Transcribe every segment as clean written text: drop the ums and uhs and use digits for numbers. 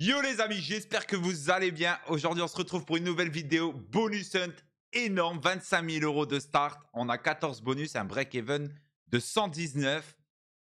Yo les amis, j'espère que vous allez bien. Aujourd'hui, on se retrouve pour une nouvelle vidéo bonus hunt énorme, 25 000 € de start. On a 14 bonus, un break-even de 119.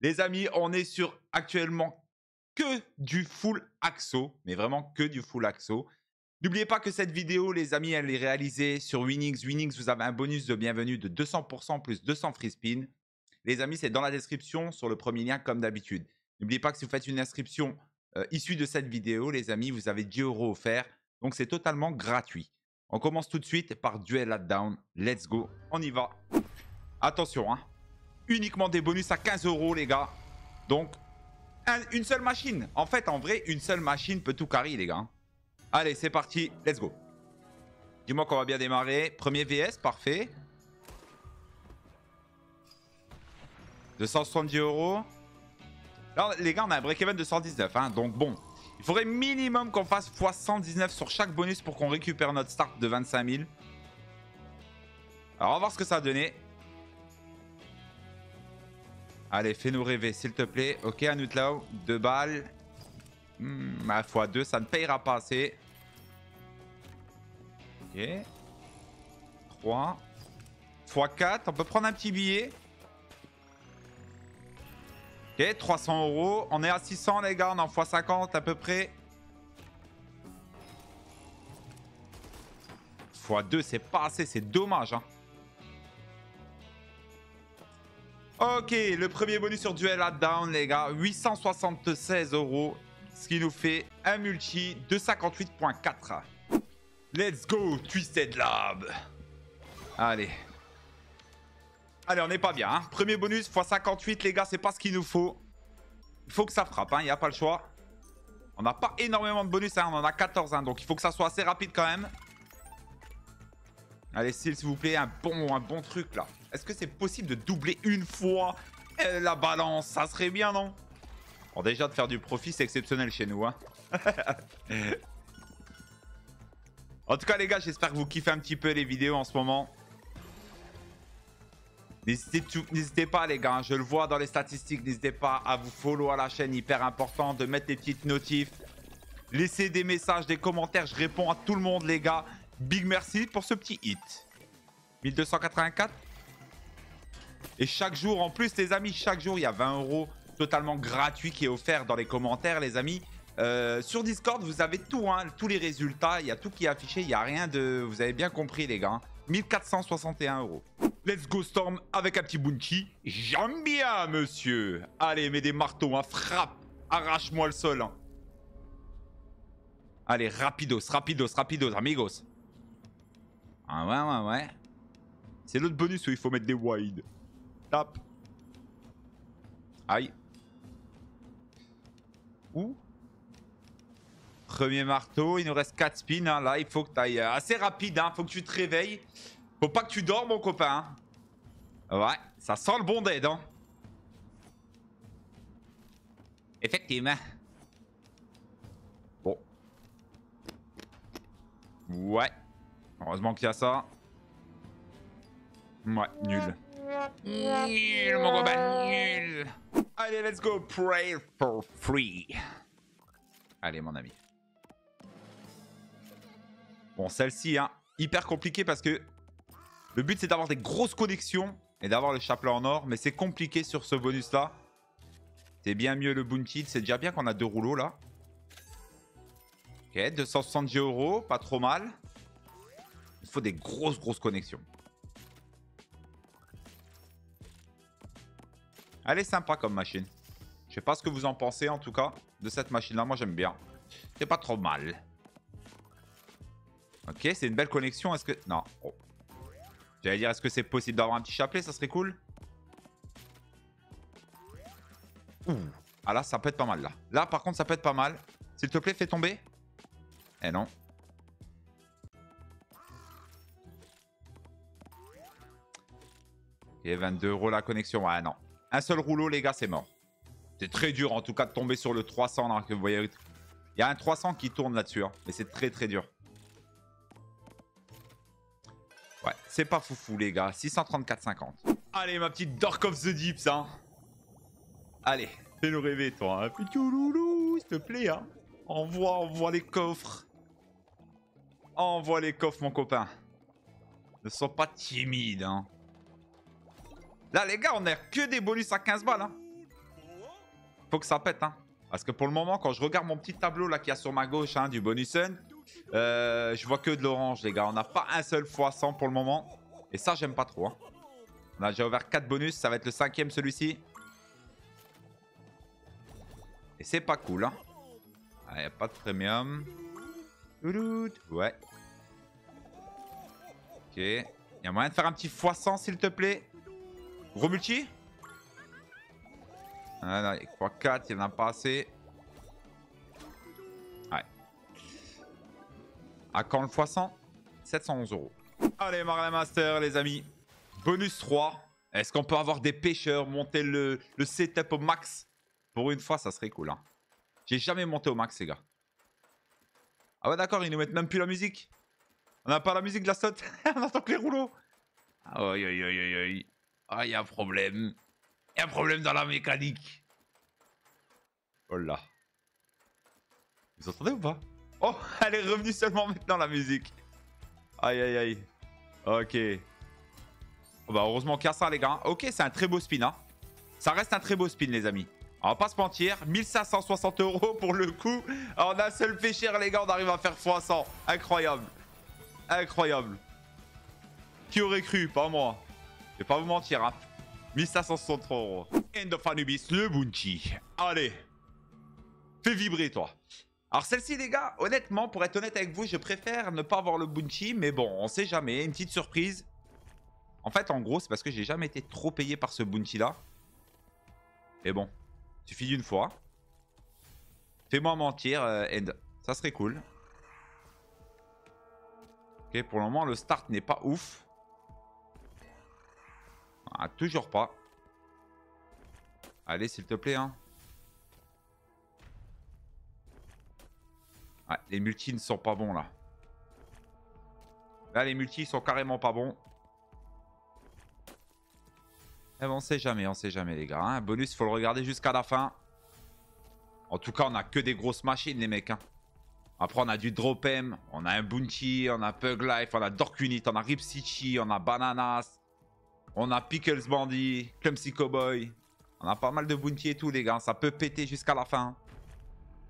Les amis, on est sur actuellement que du full axo, mais vraiment que du full axo. N'oubliez pas que cette vidéo, les amis, elle est réalisée sur Winix. Winix, vous avez un bonus de bienvenue de 200% plus 200 free spin. Les amis, c'est dans la description sur le premier lien comme d'habitude. N'oubliez pas que si vous faites une inscription issue de cette vidéo, les amis, vous avez 10 € offerts. Donc, c'est totalement gratuit. On commence tout de suite par Duel at Down. Let's go. On y va. Attention, hein. Uniquement des bonus à 15 €, les gars. Donc, une seule machine. En fait, en vrai, une seule machine peut tout carry, les gars. Allez, c'est parti. Let's go. Dis-moi qu'on va bien démarrer. Premier VS, parfait. 270 €. Là, les gars, on a un break-even de 119. Hein, donc bon, il faudrait minimum qu'on fasse x 119 sur chaque bonus pour qu'on récupère notre start de 25 000. Alors, on va voir ce que ça a donné. Allez, fais-nous rêver, s'il te plaît. Ok, un outlaw, 2 balles. x2, ça ne payera pas assez. Ok. 3. x4, on peut prendre un petit billet. Ok, 300 €. On est à 600, les gars. On est en x50 à peu près. x2, c'est pas assez. C'est dommage. Hein. Ok, le premier bonus sur Duel at Down, les gars. 876 €. Ce qui nous fait un multi de 58.4. Let's go, Twisted Lab. Allez. Allez, on n'est pas bien. Hein. Premier bonus, x 58, les gars, c'est pas ce qu'il nous faut. Il faut que ça frappe, il n'y a pas le choix. On n'a pas énormément de bonus, hein. On en a 14, hein, donc il faut que ça soit assez rapide quand même. Allez, s'il vous plaît, un bon truc là. Est-ce que c'est possible de doubler une fois la balance? Ça serait bien, non? Bon, déjà, de faire du profit, c'est exceptionnel chez nous. Hein. En tout cas, les gars, j'espère que vous kiffez un petit peu les vidéos en ce moment. N'hésitez pas, les gars, hein, je le vois dans les statistiques. N'hésitez pas à vous follow à la chaîne, hyper important, de mettre les petites notifs. Laissez des messages, des commentaires, je réponds à tout le monde, les gars. Big merci pour ce petit hit. 1284. Et chaque jour, en plus, les amis, chaque jour, il y a 20 € totalement gratuit qui est offert dans les commentaires, les amis. Sur Discord, vous avez tout, hein, tous les résultats. Il y a tout qui est affiché, il n'y a rien de... Vous avez bien compris, les gars. 1461 €. Let's go Storm avec un petit bounty. J'aime bien, monsieur. Allez, mets des marteaux, hein, frappe. Arrache-moi le sol. Hein. Allez, rapidos, amigos. Ah ouais. C'est l'autre bonus où il faut mettre des wide. Tap. Aïe. Ouh. Premier marteau, il nous reste 4 spins. Hein. Là, il faut que tu ailles assez rapide. Hein. Faut que tu te réveilles. Faut pas que tu dors, mon copain. Hein. Ouais, ça sent le bon dead. Hein. Effectivement. Bon. Ouais. Heureusement qu'il y a ça. Ouais, nul. Nul, mon copain, nul. Allez, let's go. Pray for free. Allez, mon ami. Bon, celle-ci, hein, hyper compliquée parce que le but, c'est d'avoir des grosses connexions et d'avoir le chapelet en or. Mais c'est compliqué sur ce bonus-là. C'est bien mieux le bounty. C'est déjà bien qu'on a 2 rouleaux, là. Ok, 270 €. Pas trop mal. Il faut des grosses connexions. Elle est sympa comme machine. Je sais pas ce que vous en pensez, en tout cas, de cette machine-là. Moi, j'aime bien. C'est pas trop mal. Ok, c'est une belle connexion. Est-ce que... Non. Oh. J'allais dire, est-ce que c'est possible d'avoir un petit chapelet? Ça serait cool. Ouh. Ah là, ça peut être pas mal, là. Là, par contre, ça peut être pas mal. S'il te plaît, fais tomber. Eh non. Et 22 € la connexion. Ouais, non. Un seul rouleau, les gars, c'est mort. C'est très dur, en tout cas, de tomber sur le 300. Là, que vous voyez. Il y a un 300 qui tourne là-dessus. Hein, mais c'est très dur. Ouais, c'est pas foufou, les gars. 634,50. Allez, ma petite Dark of the Deeps, hein. Allez, fais-nous rêver, toi. Hein. Petit loulou, s'il te plaît, hein. Envoie les coffres. Envoie les coffres, mon copain. Ne sois pas timide, hein. Là, les gars, on a que des bonus à 15 balles, hein. Faut que ça pète, hein. Parce que pour le moment, quand je regarde mon petit tableau là qu'il y a sur ma gauche, hein, du bonus Sun, je vois que de l'orange, les gars. On n'a pas un seul x100 pour le moment. Et ça, j'aime pas trop, hein. On a déjà ouvert 4 bonus. Ça va être le 5e, celui-ci. Et c'est pas cool, hein. Il n'y a pas de premium. Ouais. Ok. Il y a moyen de faire un petit x100, s'il te plaît. Gros multi. Ah, non, x4, il n'y en a pas assez. Ouais. À quand le x100? 711 €. Allez, Marlin Master, les amis. Bonus 3. Est-ce qu'on peut avoir des pêcheurs, monter le setup au max? Pour une fois, ça serait cool, hein. J'ai jamais monté au max, les gars. Ah ouais, d'accord, ils nous mettent même plus la musique. On n'a pas la musique de la saute. On entend que les rouleaux. Aïe, aïe, aïe, aïe, aïe. Ah, il y a un problème. Il y a un problème dans la mécanique. Oh là. Vous entendez ou pas? Oh, elle est revenue seulement maintenant, la musique. Aïe, aïe, aïe. Ok. Oh, bah, heureusement qu'il y a ça, les gars. Ok, c'est un très beau spin, hein. Ça reste un très beau spin, les amis. On va pas se mentir. 1560 € pour le coup. Alors, on a un seul pêcheur, les gars. On arrive à faire x100. Incroyable. Incroyable. Qui aurait cru? Pas moi. Je vais pas vous mentir, hein. 1563 €. End of Anubis, le Bounty. Allez. Fais vibrer, toi. Alors, celle-ci, les gars, honnêtement, pour être honnête avec vous, je préfère ne pas avoir le Bounty. Mais bon, on sait jamais. Une petite surprise. En fait, en gros, c'est parce que j'ai jamais été trop payé par ce Bounty-là. Et bon, suffit d'une fois. Fais-moi mentir, End. Ça serait cool. Ok, pour le moment, le start n'est pas ouf. Ah, toujours pas. Allez, s'il te plaît, hein. Ouais, les multis ne sont pas bons, là. Là, les multis sont carrément pas bons. Eh ben, on sait jamais, les gars. Hein. Bonus, il faut le regarder jusqu'à la fin. En tout cas, on a que des grosses machines, les mecs. Hein. Après, on a du Dropem, on a un Bounty, on a Pug Life, on a Dork Unit, on a Ripsichi, on a Bananas, on a Pickles Bandy, Clumsy Cowboy. On a pas mal de Bounty et tout, les gars. Ça peut péter jusqu'à la fin.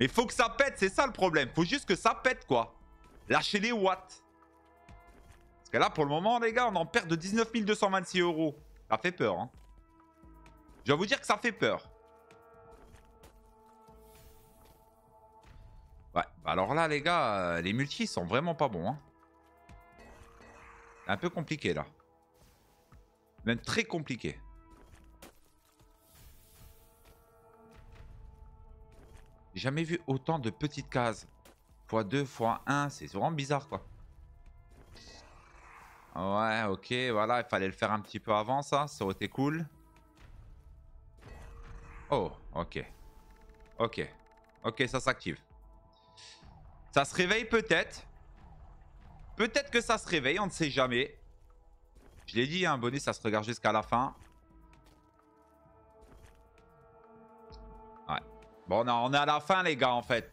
Mais faut que ça pète, c'est ça le problème. Faut juste que ça pète, quoi. Lâchez les watts. Parce que là, pour le moment, les gars, on en perd de 19 226 €. Ça fait peur, hein. Je vais vous dire que ça fait peur. Ouais, bah alors là, les gars, les multis sont vraiment pas bons, hein. C'est un peu compliqué, là. Même très compliqué. J'ai jamais vu autant de petites cases. x2, x1, c'est vraiment bizarre, quoi. Ouais, ok, voilà, il fallait le faire un petit peu avant, ça aurait été cool. Oh, ok. Ok. Ok, ça s'active. Ça se réveille peut-être. Peut-être que ça se réveille, on ne sait jamais. Je l'ai dit, un hein, bonus, ça se regarde jusqu'à la fin. Ouais. Bon, on est à la fin, les gars, en fait.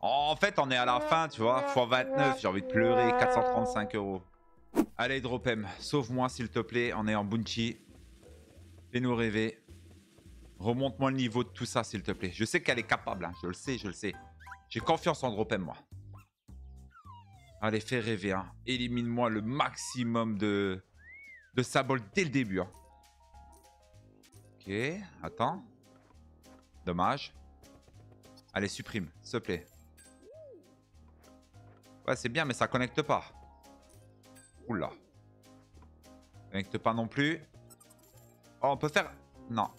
En fait, on est à la fin, tu vois. x29, j'ai envie de pleurer. 435 €. Allez, Dropem, sauve-moi, s'il te plaît. On est en Bounty. Fais-nous rêver. Remonte-moi le niveau de tout ça, s'il te plaît. Je sais qu'elle est capable, hein. Je le sais, je le sais. J'ai confiance en Dropem, moi. Allez, fais rêver, hein. Élimine-moi le maximum de Sabol dès le début, hein. Ok, attends. Dommage. Allez, supprime, s'il te plaît. Ouais, c'est bien, mais ça connecte pas. Oula. Connecte pas non plus. Oh, on peut faire... Non.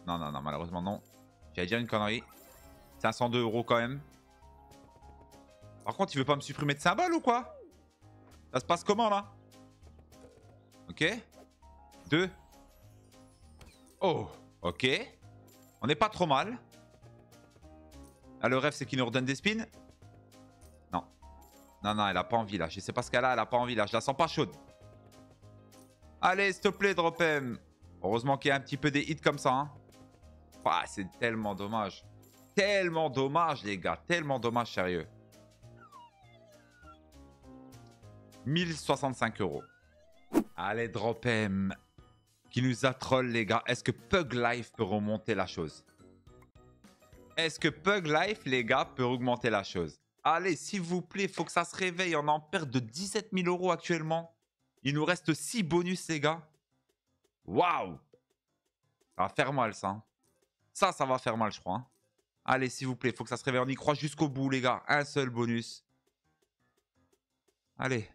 Non, non, non, malheureusement, non. J'allais dire une connerie. 502 € quand même. Par contre, il veut pas me supprimer de symbole ou quoi? Ça se passe comment, là? Ok. 2. Oh, ok. On n'est pas trop mal. Ah, le rêve, c'est qu'il nous redonne des spins. Non. Non, non, elle a pas envie, là. Je sais pas ce qu'elle a, elle a pas envie, là. Je la sens pas chaude. Allez, s'il te plaît, Dropem. Heureusement qu'il y a un petit peu des hits comme ça, hein. Ah, c'est tellement dommage. Tellement dommage, les gars. Tellement dommage, sérieux. 1065 €. Allez, drop M. Qui nous a troll, les gars. Est-ce que Pug Life peut remonter la chose? Est-ce que Pug Life, les gars, peut augmenter la chose? Allez, s'il vous plaît, faut que ça se réveille. On est en perte de 17 000 € actuellement. Il nous reste 6 bonus, les gars. Waouh! Ça va faire mal, ça. Ça va faire mal, je crois. Allez, s'il vous plaît, faut que ça se réveille. On y croit jusqu'au bout, les gars. Un seul bonus. Allez.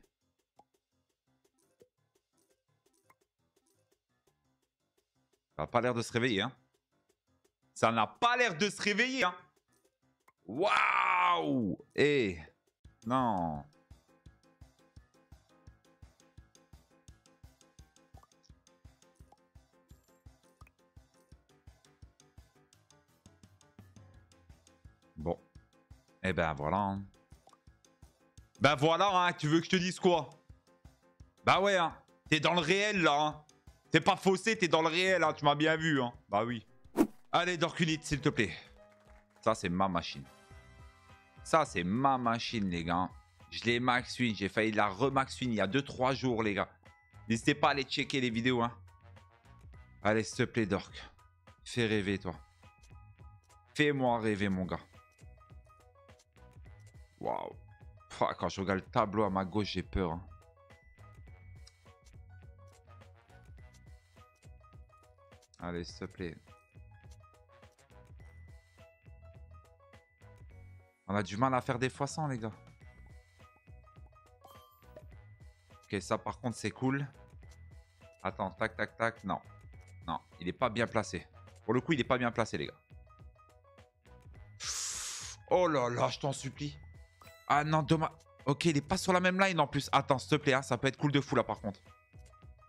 Ça n'a pas l'air de se réveiller, hein. Ça n'a pas l'air de se réveiller, hein. Waouh! Eh, non. Bon. Eh ben voilà. Hein. Ben voilà, hein. Tu veux que je te dise quoi? Bah ouais, hein. T'es dans le réel, là. Hein. T'es pas faussé, t'es dans le réel, hein. Tu m'as bien vu, hein. Bah oui. Allez, Dorkunite, s'il te plaît. Ça, c'est ma machine. Ça, c'est ma machine, les gars. Je l'ai max win. J'ai failli la remax win il y a 2-3 jours, les gars. N'hésitez pas à aller checker les vidéos, hein. Allez, s'il te plaît, Dork. Fais rêver, toi. Fais-moi rêver, mon gars. Waouh. Quand je regarde le tableau à ma gauche, j'ai peur. Hein. Allez, s'il te plaît. On a du mal à faire des x100, les gars. Ok, ça, par contre, c'est cool. Attends, tac, tac, tac. Non. Non, il est pas bien placé. Pour le coup, il est pas bien placé, les gars. Oh là là, je t'en supplie. Ah non, dommage. Ok, il est pas sur la même line en plus. Attends, s'il te plaît, hein, ça peut être cool de fou là par contre.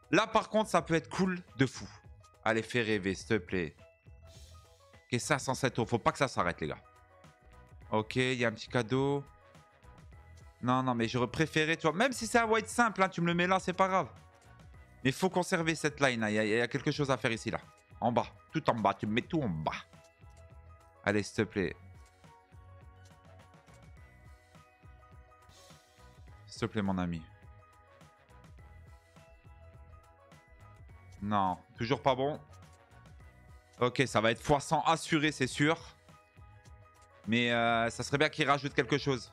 Là par contre, ça peut être cool de fou. Allez, fais rêver, s'il te plaît. Ok, ça, 107 €. Faut pas que ça s'arrête, les gars. Ok, il y a un petit cadeau. Non, non, mais j'aurais préféré, tu vois. Même si c'est un white simple, hein, tu me le mets là, c'est pas grave. Mais il faut conserver cette line. Il y a quelque chose à faire ici, là. En bas. Tout en bas. Tu me mets tout en bas. Allez, s'il te plaît. S'il te plaît, mon ami. Non, toujours pas bon. Ok, ça va être x100 assuré, c'est sûr. Mais ça serait bien qu'il rajoute quelque chose.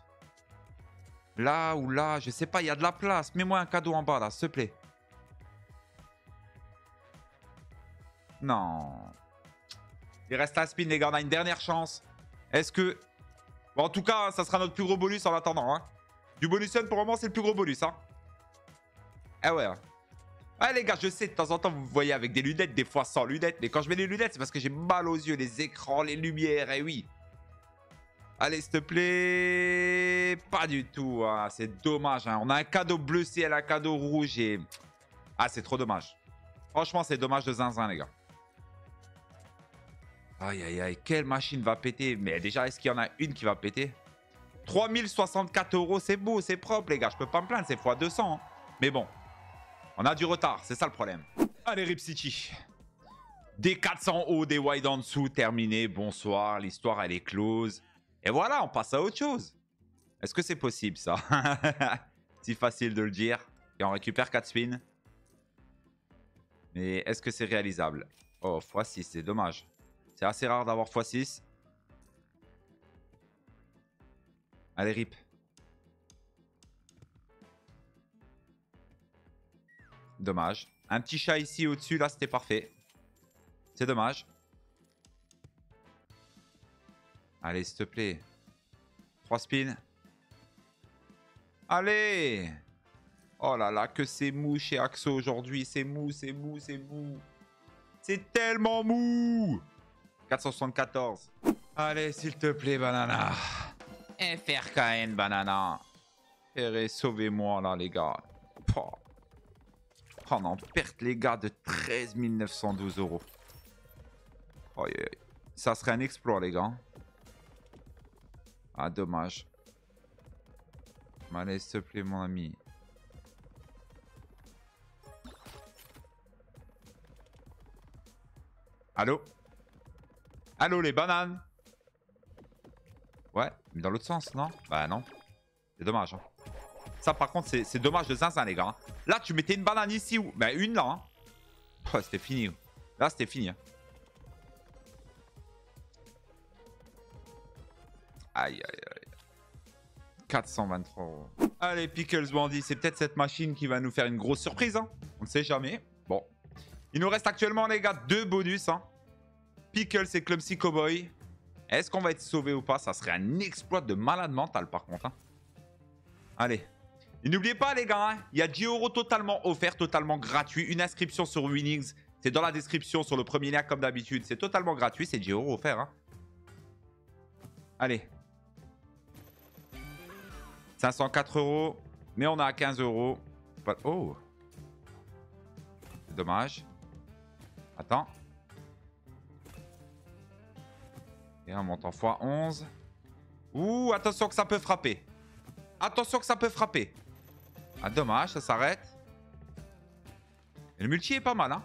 Là ou là, je sais pas, il y a de la place. Mets-moi un cadeau en bas, là, s'il te plaît. Non. Il reste un spin, les gars. On a une dernière chance. Est-ce que... Bon, en tout cas, ça sera notre plus gros bonus en attendant. Hein. Du bonus pour le moment, c'est le plus gros bonus. Hein. Ah ouais. Ah les gars, je sais, de temps en temps, vous voyez avec des lunettes, des fois sans lunettes. Mais quand je mets les lunettes, c'est parce que j'ai mal aux yeux, les écrans, les lumières, et oui. Allez, s'il te plaît. Pas du tout, hein. C'est dommage. Hein. On a un cadeau bleu ciel, un cadeau rouge et... Ah, c'est trop dommage. Franchement, c'est dommage de zinzin, les gars. Aïe, aïe, aïe. Quelle machine va péter? Mais déjà, est-ce qu'il y en a une qui va péter? 3064 €, c'est beau, c'est propre, les gars. Je peux pas me plaindre, c'est x200. Hein. Mais bon, on a du retard, c'est ça le problème. Allez, Rip City. Des 400 hauts, des wide en dessous, terminé. Bonsoir, l'histoire, elle est close. Et voilà, on passe à autre chose. Est-ce que c'est possible, ça? Si facile de le dire. Et on récupère 4 spins. Mais est-ce que c'est réalisable? Oh, x6, c'est dommage. C'est assez rare d'avoir x6. Allez, Rip. Dommage. Un petit chat ici au-dessus, là, c'était parfait. C'est dommage. Allez, s'il te plaît. 3 spins. Allez! Oh là là, que c'est mou chez Axo aujourd'hui. C'est mou, c'est mou, c'est mou. C'est tellement mou! 474. Allez, s'il te plaît, banana. FRKN, banana. Sauvez-moi, là, les gars. Oh. On en perte, les gars, de 13 912 €. Oh, ça serait un exploit, les gars. Ah, dommage. Allez, s'il te plaît, mon ami. Allô? Allô, les bananes? Ouais, mais dans l'autre sens, non? Bah non. C'est dommage. Hein. Ça, par contre, c'est dommage de zinzin, les gars. Hein. Là, tu mettais une banane ici ou... Bah, une là. Hein. Oh, c'était fini. Là, c'était fini. Hein. Aïe, aïe, aïe. 423 €. Allez, Pickles Bandit, c'est peut-être cette machine qui va nous faire une grosse surprise. Hein. On ne sait jamais. Bon. Il nous reste actuellement, les gars, 2 bonus. Hein. Pickles et Clumsy Cowboy. Est-ce qu'on va être sauvé ou pas? Ça serait un exploit de malade mental, par contre. Hein. Allez. Et n'oubliez pas, les gars, hein, il y a 10 € totalement offert, totalement gratuit. Une inscription sur Winnings. C'est dans la description sur le premier lien, comme d'habitude. C'est totalement gratuit. C'est 10 € offert. Hein. Allez. 504 €. Mais on a à 15 €. Oh. C'est dommage. Attends. Et on monte en x11. Ouh, attention que ça peut frapper. Attention que ça peut frapper. Ah, dommage, ça s'arrête. Et le multi est pas mal, hein.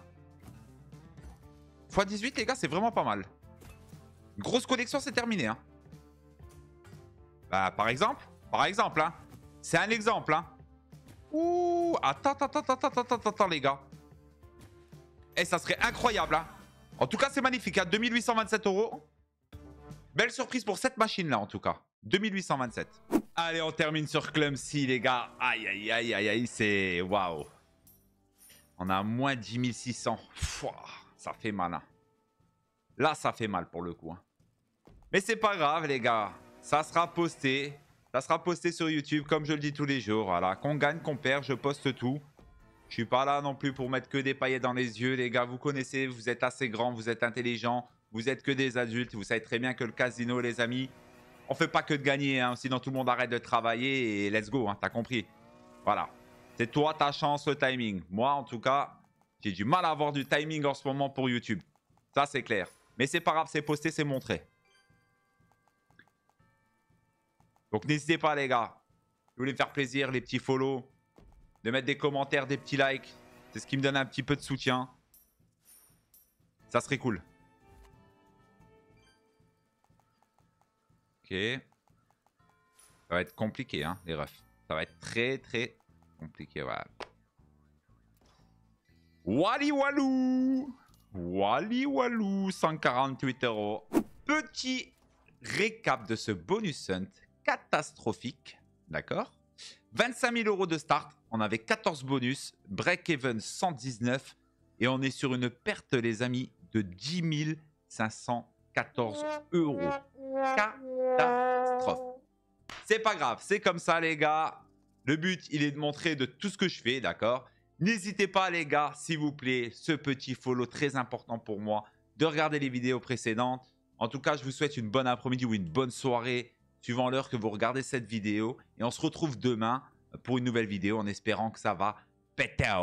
x18, les gars, c'est vraiment pas mal. Une grosse collection, c'est terminé, hein. Bah, par exemple, hein. C'est un exemple, hein. Ouh, attends, les gars. Eh, ça serait incroyable, hein. En tout cas, c'est magnifique, hein. 2827 €. Belle surprise pour cette machine-là, en tout cas. 2827. Allez, on termine sur Clumsy, les gars. Aïe, aïe, aïe, aïe, aïe, c'est... Waouh. On a moins 10 600. Fouah, ça fait mal, hein. Là, ça fait mal pour le coup. Hein. Mais c'est pas grave, les gars. Ça sera posté. Ça sera posté sur YouTube, comme je le dis tous les jours. Voilà, qu'on gagne, qu'on perd, je poste tout. Je suis pas là non plus pour mettre que des paillettes dans les yeux, les gars. Vous connaissez, vous êtes assez grands, vous êtes intelligents. Vous êtes que des adultes. Vous savez très bien que le casino, les amis, on fait pas que de gagner. Hein, sinon, tout le monde arrête de travailler et let's go. Hein, t'as compris? Voilà. C'est toi, ta chance, le timing. Moi, en tout cas, j'ai du mal à avoir du timing en ce moment pour YouTube. Ça, c'est clair. Mais c'est pas grave, c'est posté, c'est montré. Donc, n'hésitez pas, les gars. Si vous voulez me faire plaisir, les petits follow, de mettre des commentaires, des petits likes. C'est ce qui me donne un petit peu de soutien. Ça serait cool. Ok. Ça va être compliqué, hein, les refs. Ça va être très, très compliqué, voilà. Wally Walou. Wally Walou, 148 €. Petit récap de ce bonus hunt catastrophique, d'accord? 25 000 € de start, on avait 14 bonus, break-even 119 et on est sur une perte, les amis, de 10 514 €. Catastrophe. C'est pas grave, c'est comme ça, les gars. Le but, il est de montrer de tout ce que je fais, d'accord? N'hésitez pas, les gars, s'il vous plaît, ce petit follow très important pour moi, de regarder les vidéos précédentes. En tout cas, je vous souhaite une bonne après-midi ou une bonne soirée, suivant l'heure que vous regardez cette vidéo. Et on se retrouve demain pour une nouvelle vidéo en espérant que ça va péter.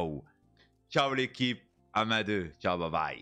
Ciao l'équipe, à main 2. Ciao, bye bye.